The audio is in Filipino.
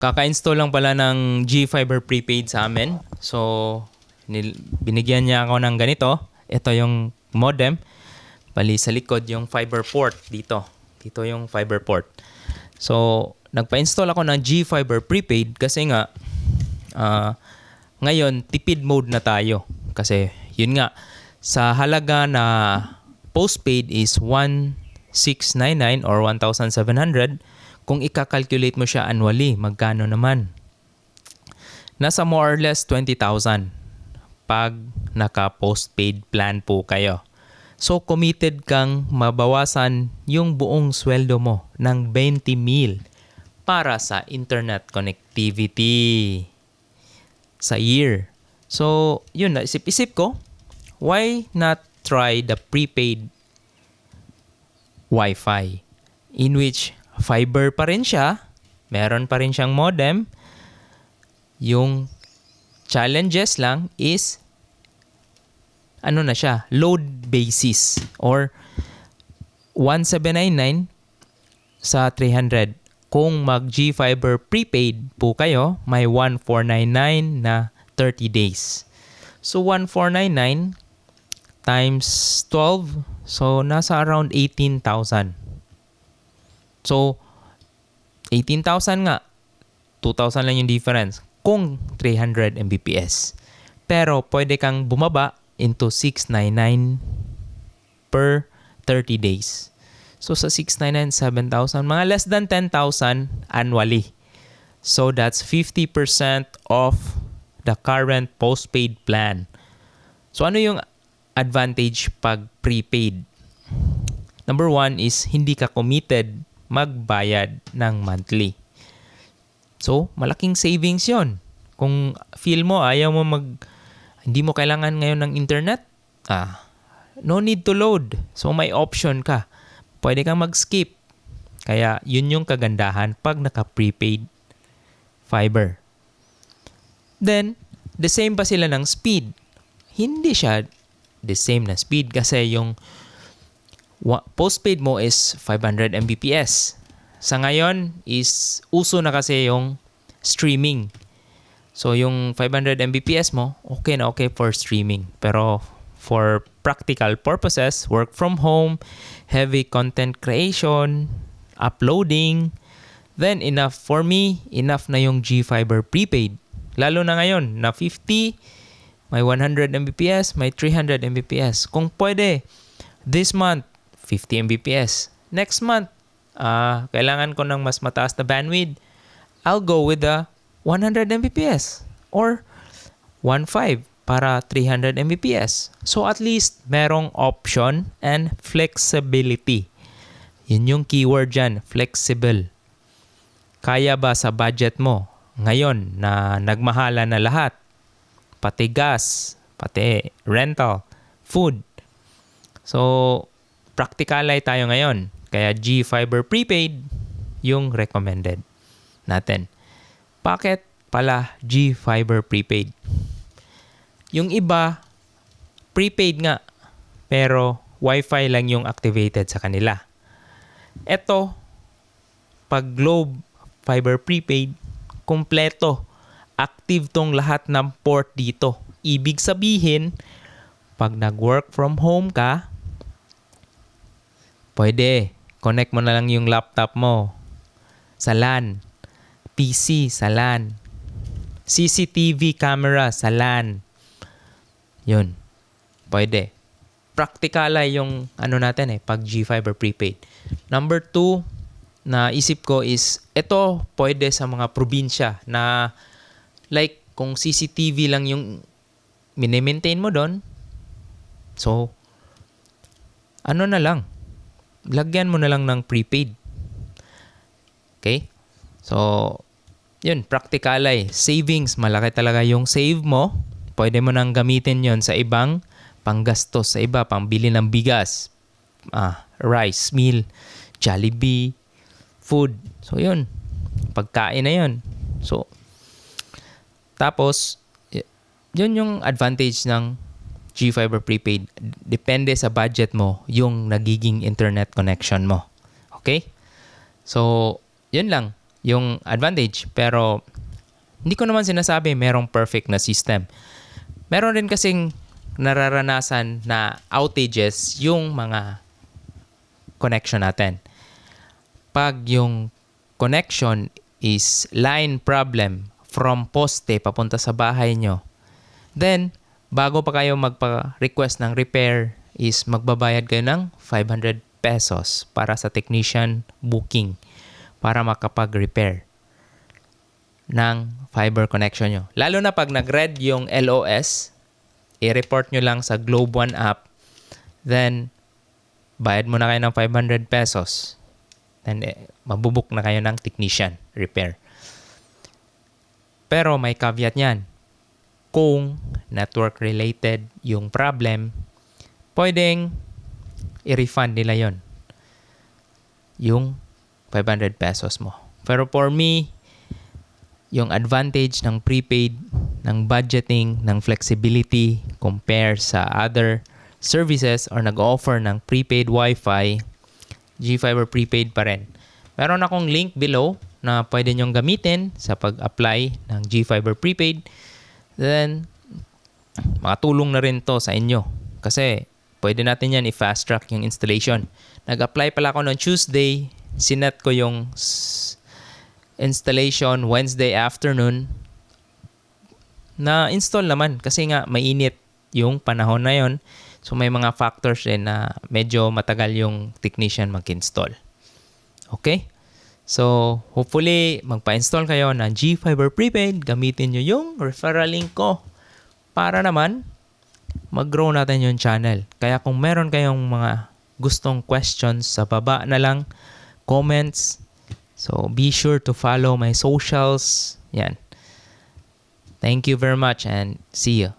Kaka-install lang pala ng GFiber Prepaid sa amin. So, binigyan niya ako ng ganito. Ito yung modem. Bali sa likod yung fiber port dito. Dito yung fiber port. So, nagpa-install ako ng GFiber Prepaid kasi nga ngayon tipid mode na tayo. Kasi yun nga, sa halaga na postpaid is 1,699 or 1,700. Kung ika-calculate mo siya annually, magkano naman? Nasa more or less 20,000 pag naka-postpaid plan po kayo. So, committed kang mabawasan yung buong sweldo mo ng 20,000 para sa internet connectivity sa year. So, yun, naisip-isip ko, why not try the prepaid Wi-Fi in which fiber pa rin siya, meron pa rin siyang modem. Yung challenges lang is ano na siya, load basis or 1,799 sa 300. Kung mag GFiber prepaid po kayo, may 1,499 na 30 days. So 1,499 times 12, so nasa around 18,000. So 18,000 nga, 2,000 lang yung difference kung 300 Mbps. Pero pwede kang bumaba into 699 per 30 days. So sa 699, 7,000, mga less than 10,000 annually. So that's 50% of the current postpaid plan. So ano yung advantage pag prepaid? Number one is hindi ka committed magbayad ng monthly. So, malaking savings yon. Kung feel mo, hindi mo kailangan ngayon ng internet, no need to load. So, may option ka. Pwede kang mag-skip. Kaya, yun yung kagandahan pag naka-prepaid fiber. Then, the same pa sila ng speed. Hindi siya the same na speed kasi yung postpaid mo is 500 Mbps. Sa ngayon is uso na kasi yung streaming. So yung 500 Mbps mo, okay na okay for streaming. Pero for practical purposes, work from home, heavy content creation, uploading, then enough for me, enough na yung GFiber prepaid. Lalo na ngayon na 50, may 100 Mbps, may 300 Mbps. Kung pwede, this month 50 Mbps. Next month, kailangan ko ng mas mataas na bandwidth. I'll go with the 100 Mbps or 1.5 para 300 Mbps. So at least merong option and flexibility. Yun yung keyword dyan, flexible. Kaya ba sa budget mo ngayon na nagmahala na lahat? Pati gas, pati rental, food. So, practicalay tayo ngayon. Kaya GFiber Prepaid yung recommended natin. Bakit pala GFiber Prepaid? Yung iba, prepaid nga, pero Wi-Fi lang yung activated sa kanila. Ito, pag Globe Fiber Prepaid, kompleto. Active tong lahat ng port dito. Ibig sabihin, pag nag-work from home ka, pwede, connect mo na lang yung laptop mo sa LAN, PC sa LAN, CCTV camera sa LAN. Yun, pwede. Practical yung natin pag GFiber Prepaid. Number 2 na isip ko is, ito pwede sa mga probinsya na like kung CCTV lang yung mini-maintain mo doon, so, na lang, lagyan mo na lang ng prepaid. Okay? So, yun, practical savings, malaki talaga yung save mo. Pwede mo nang gamitin yon sa ibang panggastos, sa iba, pangbili ng bigas, rice meal, Jollibee, food. So, yun, pagkain na yun. So, tapos, yun yung advantage ng GFiber Prepaid. Depende sa budget mo yung nagiging internet connection mo. Okay? So, yun lang. yung advantage. Pero hindi ko naman sinasabi merong perfect na system. Meron rin kasing nararanasan na outages yung mga connection natin. Pag yung connection is line problem from poste papunta sa bahay nyo, then bago pa kayo magpa-request ng repair is magbabayad kayo ng 500 pesos para sa technician booking para makapag-repair ng fiber connection nyo. Lalo na pag nag-red yung LOS, i-report nyo lang sa Globe One app, then bayad mo na kayo ng 500 pesos. Then mabubuk na kayo ng technician repair. Pero may caveat niyan. Kung network-related yung problem, pwedeng i-refund nila yon yung 500 pesos mo. Pero for me, yung advantage ng prepaid, ng budgeting, ng flexibility compare sa other services or nag-offer ng prepaid Wi-Fi, GFiber prepaid pa rin. Meron akong link below na pwede nyong gamitin sa pag-apply ng GFiber prepaid. Then, makatulong na rin to sa inyo. Kasi, pwede natin yan i-fast track yung installation. Nag-apply pala ako noong Tuesday. Sinet ko yung installation Wednesday afternoon. Na-install naman kasi nga mainit yung panahon na yon. So, may mga factors din na medyo matagal yung technician mag-install. Okay? So, hopefully, magpa-install kayo ng GFiber Prepaid. Gamitin nyo yung referral link ko para naman mag-grow natin yung channel. Kaya kung meron kayong mga gustong questions, sa baba na lang, comments. So, be sure to follow my socials. Yan. Thank you very much and see you.